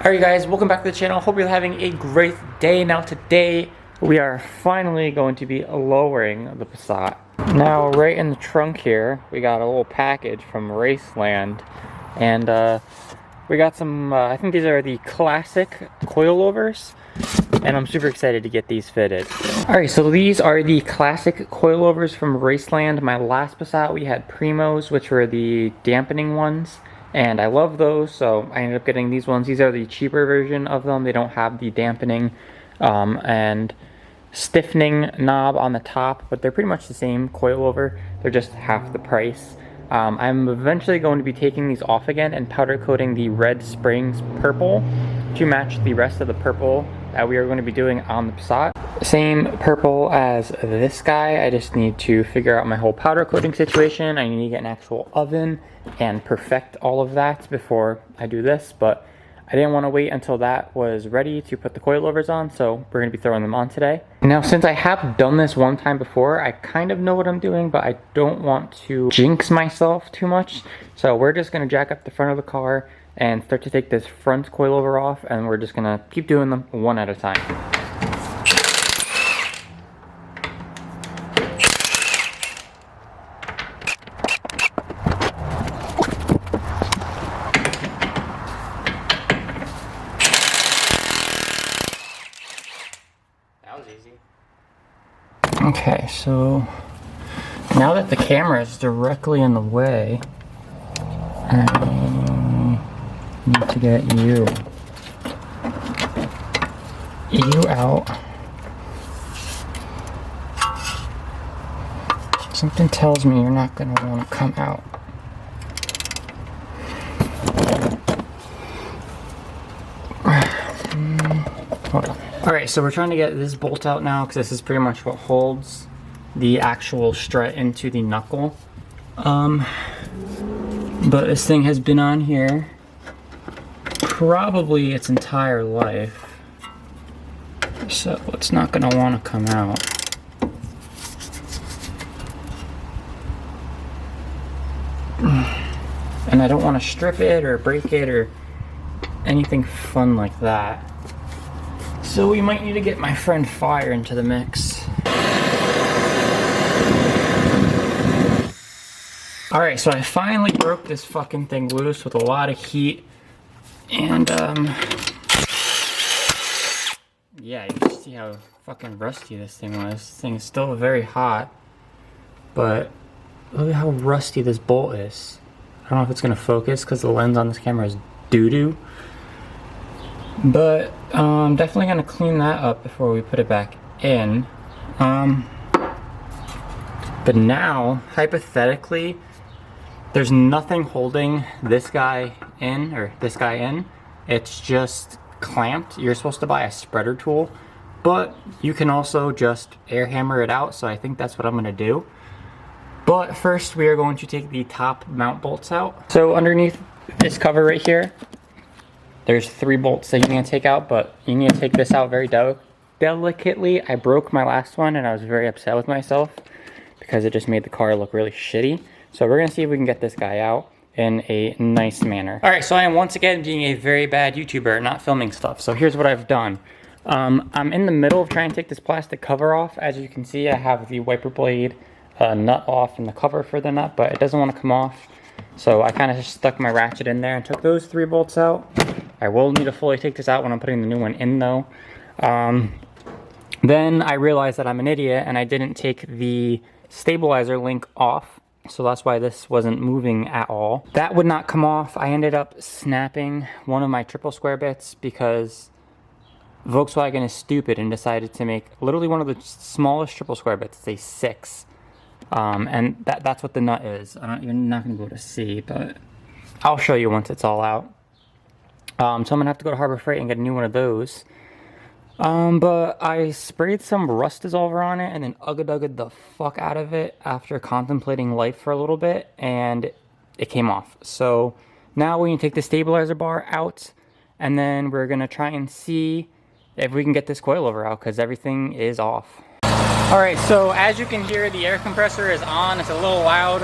Alright guys, welcome back to the channel. Hope you're having a great day. Now today we are finally going to be lowering the Passat. Now right in the trunk here we got a little package from Raceland, and we got some, I think these are the classic coilovers, and I'm super excited to get these fitted. Alright, so these are the classic coilovers from Raceland. My last Passat we had Primos, which were the dampening ones. And I love those, so I ended up getting these ones. These are the cheaper version of them. They don't have the dampening and stiffening knob on the top, but they're pretty much the same coilover. They're just half the price. I'm eventually going to be taking these off again and powder coating the red springs purple to match the rest of the purple that we are going to be doing on the Passat. Same purple as this guy. I just need to figure out my whole powder coating situation. I need to get an actual oven and perfect all of that before I do this, but I didn't want to wait until that was ready to put the coilovers on, so we're going to be throwing them on today. Now, since I have done this one time before, I kind of know what I'm doing, but I don't want to jinx myself too much, so we're just going to jack up the front of the car and start to take this front coilover off, and we're just going to keep doing them one at a time. Okay, so now that the camera is directly in the way, I need to get you out. Something tells me you're not going to want to come out. Hold on. Alright, so we're trying to get this bolt out now because this is pretty much what holds the actual strut into the knuckle. But this thing has been on here probably its entire life, so it's not going to want to come out. And I don't want to strip it or break it or anything fun like that. So we might need to get my friend Fire into the mix. Alright, so I finally broke this fucking thing loose with a lot of heat. And, yeah, you can see how fucking rusty this thing was. This thing is still very hot. But look at how rusty this bolt is. I don't know if it's going to focus because the lens on this camera is doo-doo. But I'm definitely going to clean that up before we put it back in. But now, hypothetically, there's nothing holding this guy in, or this guy in. It's just clamped. You're supposed to buy a spreader tool, but you can also just air hammer it out, so I think that's what I'm going to do. But first, we are going to take the top mount bolts out. So underneath this cover right here, there's 3 bolts that you need to take out, but you need to take this out very delicately. I broke my last one and I was very upset with myself because it just made the car look really shitty. So we're going to see if we can get this guy out in a nice manner. Alright, so I am once again being a very bad YouTuber, not filming stuff. So here's what I've done. I'm in the middle of trying to take this plastic cover off. As you can see, I have the wiper blade nut off and the cover for the nut, but it doesn't want to come off. So I kind of just stuck my ratchet in there and took those 3 bolts out. I will need to fully take this out when I'm putting the new one in though. Then I realized that I'm an idiot and I didn't take the stabilizer link off. So that's why this wasn't moving at all. That would not come off. I ended up snapping one of my triple square bits because Volkswagen is stupid and decided to make literally one of the smallest triple square bits. It's a 6. And that's what the nut is. You're not going to be able to see, but I'll show you once it's all out. So I'm going to have to go to Harbor Freight and get a new one of those. But I sprayed some rust dissolver on it and then ugga-dugga the fuck out of it after contemplating life for a little bit, and it came off. So now we can take the stabilizer bar out, and then we're going to try and see if we can get this coilover out because everything is off. Alright, so as you can hear, the air compressor is on. It's a little loud.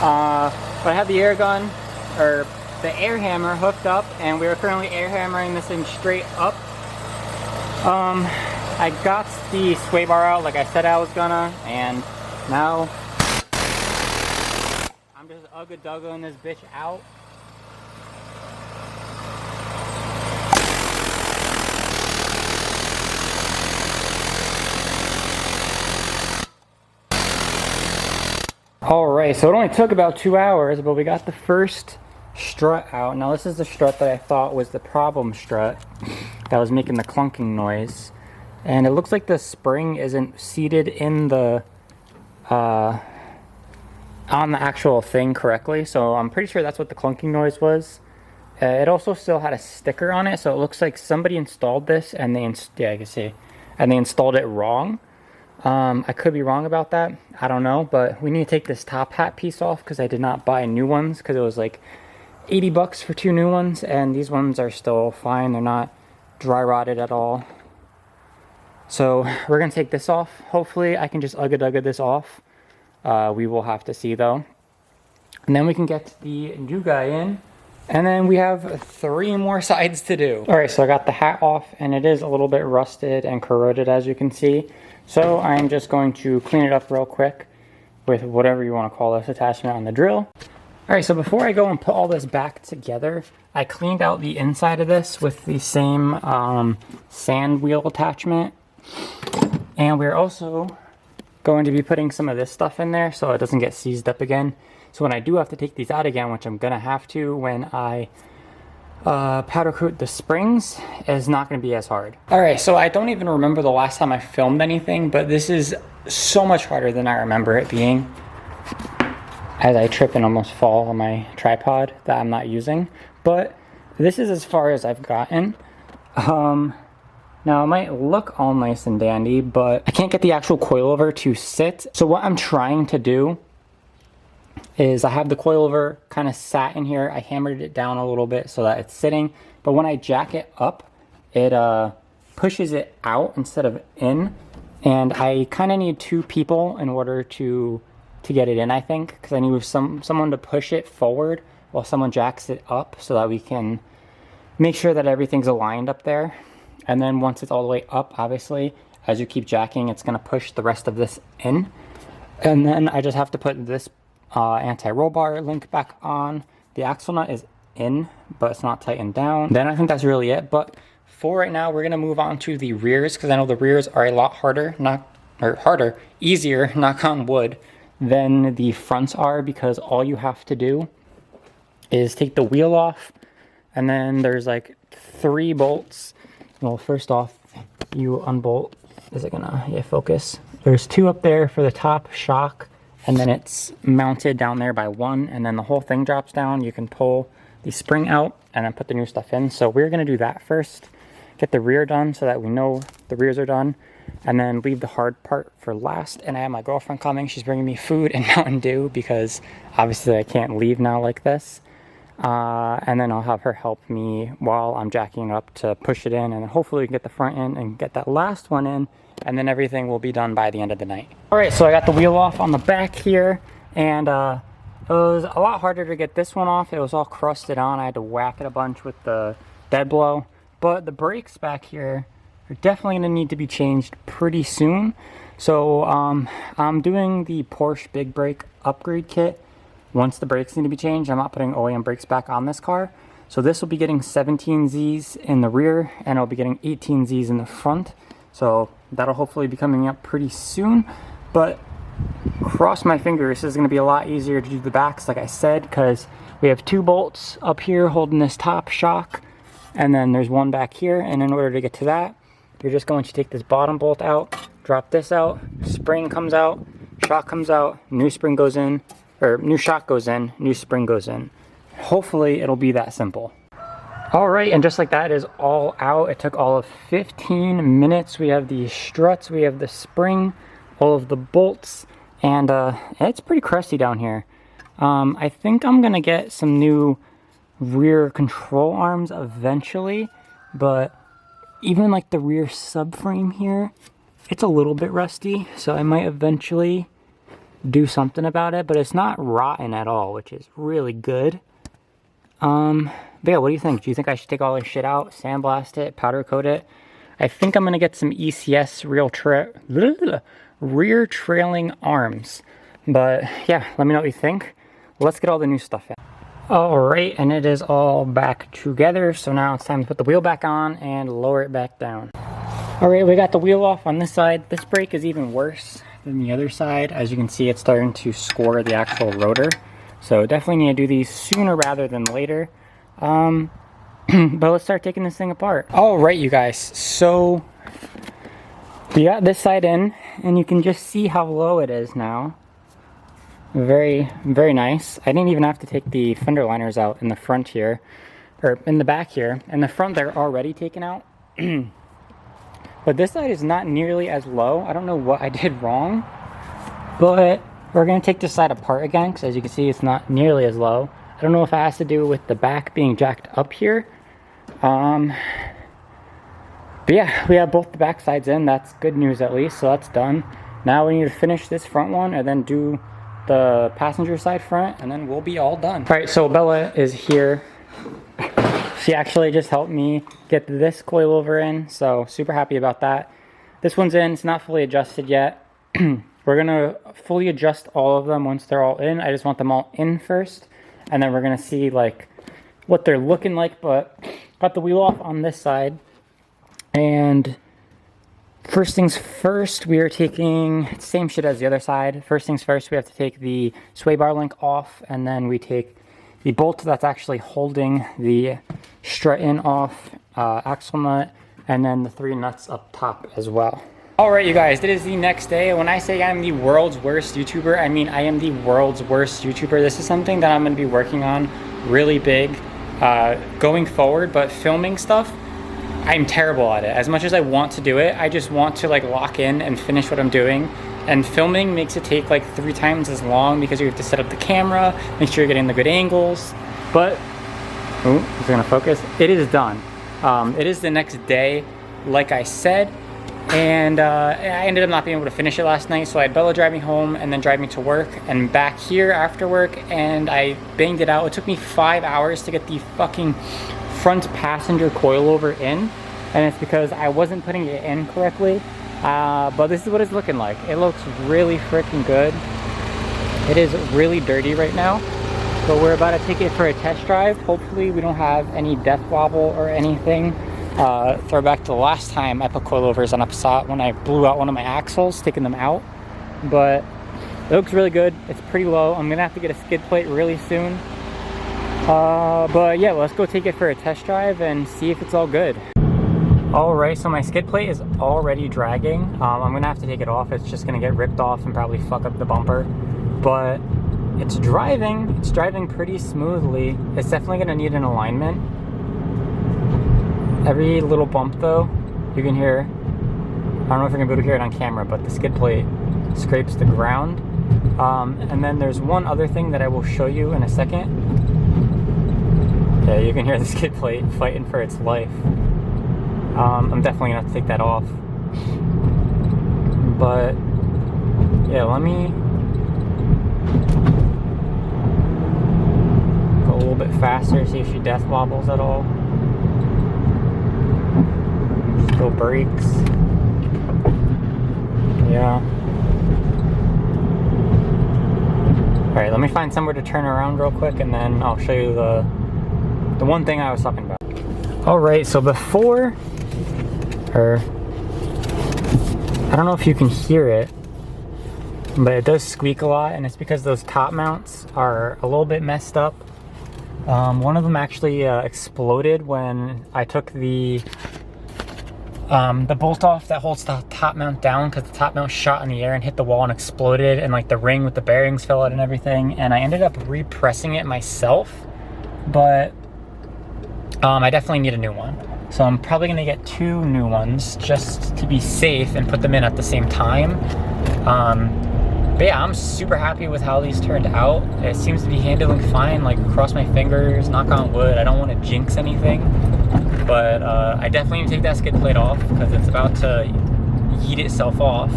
But I have the air gun, or the air hammer hooked up, and we are currently air hammering this thing straight up. I got the sway bar out like I said I was gonna, and now I'm just ugga-duggaing this bitch out. Alright, so it only took about 2 hours, but we got the first strut out. Now this is the strut that I thought was the problem strut that was making the clunking noise. And it looks like the spring isn't seated in the on the actual thing correctly, so I'm pretty sure that's what the clunking noise was. It also still had a sticker on it, so it looks like somebody installed this and they yeah, I can see, and they installed it wrong. I could be wrong about that, I don't know, but we need to take this top hat piece off because I did not buy new ones because it was like 80 bucks for 2 new ones, and these ones are still fine. They're not dry rotted at all. So we're gonna take this off. Hopefully I can just ugga-dugga this off. We will have to see though. And then we can get the new guy in. And then we have 3 more sides to do. All right, so I got the hat off, and it is a little bit rusted and corroded, as you can see. So I'm just going to clean it up real quick with whatever you want to call this attachment on the drill. All right, so before I go and put all this back together, I cleaned out the inside of this with the same sand wheel attachment. And we're also going to be putting some of this stuff in there so it doesn't get seized up again. So when I do have to take these out again, which I'm gonna have to when I powder coat the springs, is not gonna be as hard. All right, so I don't even remember the last time I filmed anything, but this is so much harder than I remember it being, as I trip and almost fall on my tripod that I'm not using. But this is as far as I've gotten. Now it might look all nice and dandy, but I can't get the actual coilover to sit. So what I'm trying to do is I have the coilover kind of sat in here. I hammered it down a little bit so that it's sitting, but when I jack it up, it pushes it out instead of in, and I kind of need 2 people in order to get it in, I think, because I need someone to push it forward while someone jacks it up so that we can make sure that everything's aligned up there. And then once it's all the way up, obviously, as you keep jacking, it's going to push the rest of this in. And then I just have to put this anti-roll bar link back on. The axle nut is in, but it's not tightened down. Then I think that's really it. But for right now, we're going to move on to the rears, because I know the rears are a lot easier, knock on wood, than the fronts are, because all you have to do is take the wheel off, and then there's like 3 bolts. Well, first off, you unbolt. Is it gonna focus? There's 2 up there for the top shock, and then it's mounted down there by 1, and then the whole thing drops down. You can pull the spring out and then put the new stuff in. So we're gonna do that first, get the rear done so that we know the rears are done, and then leave the hard part for last. And I have my girlfriend coming. She's bringing me food and Mountain Dew because obviously I can't leave now like this. And then I'll have her help me while I'm jacking it up to push it in, and then hopefully we can get the front in and get that last one in, and then everything will be done by the end of the night. All right, so I got the wheel off on the back here, and it was a lot harder to get this one off. It was all crusted on. I had to whack it a bunch with the dead blow, but the brakes back here are definitely gonna need to be changed pretty soon. So I'm doing the Porsche Big Brake upgrade kit. Once the brakes need to be changed, I'm not putting OEM brakes back on this car. So this will be getting 17Zs in the rear, and it'll be getting 18Zs in the front. So that'll hopefully be coming up pretty soon. But cross my fingers, this is gonna be a lot easier to do the backs, like I said, because we have 2 bolts up here holding this top shock, and then there's 1 back here. And in order to get to that, you're just going to take this bottom bolt out, drop this out, spring comes out, shock comes out, new spring goes in, or new shock goes in, new spring goes in. Hopefully it'll be that simple. All right, and just like that, it is all out. It took all of 15 minutes. We have the struts, we have the spring, all of the bolts, and it's pretty crusty down here. I think I'm gonna get some new rear control arms eventually, but even like the rear subframe here, it's a little bit rusty, so I might eventually do something about it, but it's not rotten at all, which is really good. But yeah, what do you think? Do you think I should take all this shit out, sandblast it, powder coat it? I think I'm gonna get some ECS rear trailing arms. But yeah, let me know what you think. Let's get all the new stuff in. Alright, and it is all back together, so now it's time to put the wheel back on and lower it back down. Alright, we got the wheel off on this side. This brake is even worse than the other side. As you can see, it's starting to score the actual rotor. So definitely need to do these sooner rather than later. But let's start taking this thing apart. Alright, you guys, so we got this side in, and you can just see how low it is now. Very, very nice. I didn't even have to take the fender liners out in the front here, or in the back here. In the front, they're already taken out. But this side is not nearly as low. I don't know what I did wrong, but we're going to take this side apart again, because as you can see, it's not nearly as low. I don't know if it has to do with the back being jacked up here. But yeah, we have both the back sides in. That's good news at least, so that's done. Now we need to finish this front one and then do the passenger side front, and then we'll be all done. All right, so Bella is here. She actually just helped me get this coilover in, so super happy about that. This one's in, it's not fully adjusted yet. We're gonna fully adjust all of them once they're all in. I just want them all in first, and then we're gonna see like what they're looking like. But got the wheel off on this side, and first things first, we are taking same shit as the other side. First things first, we have to take the sway bar link off, and then we take the bolt that's actually holding the strut in off, axle nut, and then the 3 nuts up top as well. Alright, you guys, it is the next day. When I say I'm the world's worst YouTuber, I mean I am the world's worst YouTuber. This is something that I'm going to be working on really big going forward, but filming stuff, I'm terrible at it. As much as I want to do it, I just want to like lock in and finish what I'm doing. And filming makes it take like 3 times as long because you have to set up the camera, make sure you're getting the good angles. But, oh, is it gonna focus? It is done. It is the next day, like I said. And I ended up not being able to finish it last night, so I had Bella drive me home and then drive me to work and back here after work, and I banged it out. It took me 5 hours to get the fucking front passenger coilover in, and it's because I wasn't putting it in correctly. But this is what it's looking like. It looks really freaking good. It is really dirty right now, but we're about to take it for a test drive. Hopefully we don't have any death wobble or anything. Throwback to the last time I put coilovers on a Passat when I blew out one of my axles, taking them out. But it looks really good. It's pretty low. I'm gonna have to get a skid plate really soon. But yeah, let's go take it for a test drive and see if it's all good. Alright, so my skid plate is already dragging. I'm gonna have to take it off. It's just gonna get ripped off and probably fuck up the bumper. But it's driving pretty smoothly. It's definitely gonna need an alignment. Every little bump though, you can hear, I don't know if you're gonna be able to hear it on camera, but the skid plate scrapes the ground. And then there's one other thing that I will show you in a second. Yeah, you can hear the skid plate fighting for its life. I'm definitely gonna have to take that off. But yeah, let me go a little bit faster, see if she death wobbles at all. Still brakes. Yeah. Alright, let me find somewhere to turn around real quick, and then I'll show you the one thing I was talking about. Alright, so before, or I don't know if you can hear it, but it does squeak a lot, and it's because those top mounts are a little bit messed up. One of them actually exploded when I took the bolt off that holds the top mount down, because the top mount shot in the air and hit the wall and exploded, and like the ring with the bearings fell out and everything, and I ended up repressing it myself. But I definitely need a new one, so I'm probably gonna get 2 new ones just to be safe and put them in at the same time. But yeah, I'm super happy with how these turned out. It seems to be handling fine, like cross my fingers, knock on wood. I don't want to jinx anything, but I definitely need to take that skid plate off because it's about to yeet itself off.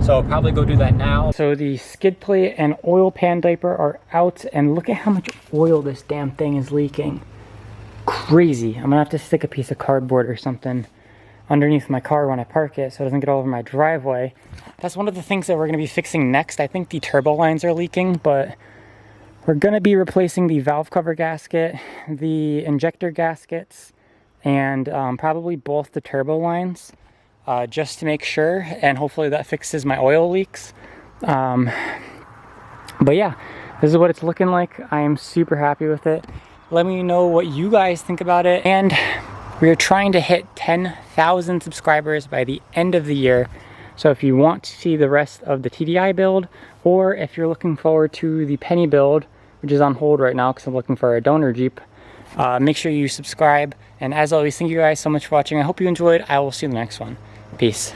So I'll probably go do that now. So the skid plate and oil pan diaper are out, and look at how much oil this damn thing is leaking. Crazy. I'm gonna have to stick a piece of cardboard or something underneath my car when I park it so it doesn't get all over my driveway. That's one of the things that we're gonna be fixing next. I think the turbo lines are leaking, but we're gonna be replacing the valve cover gasket, the injector gaskets, and probably both the turbo lines, just to make sure, and hopefully that fixes my oil leaks. But yeah, this is what it's looking like. I am super happy with it. Let me know what you guys think about it. And we are trying to hit 10,000 subscribers by the end of the year. So if you want to see the rest of the TDI build, or if you're looking forward to the Penny build, which is on hold right now because I'm looking for a donor Jeep, make sure you subscribe. And as always, thank you guys so much for watching. I hope you enjoyed. I will see you in the next one. Peace.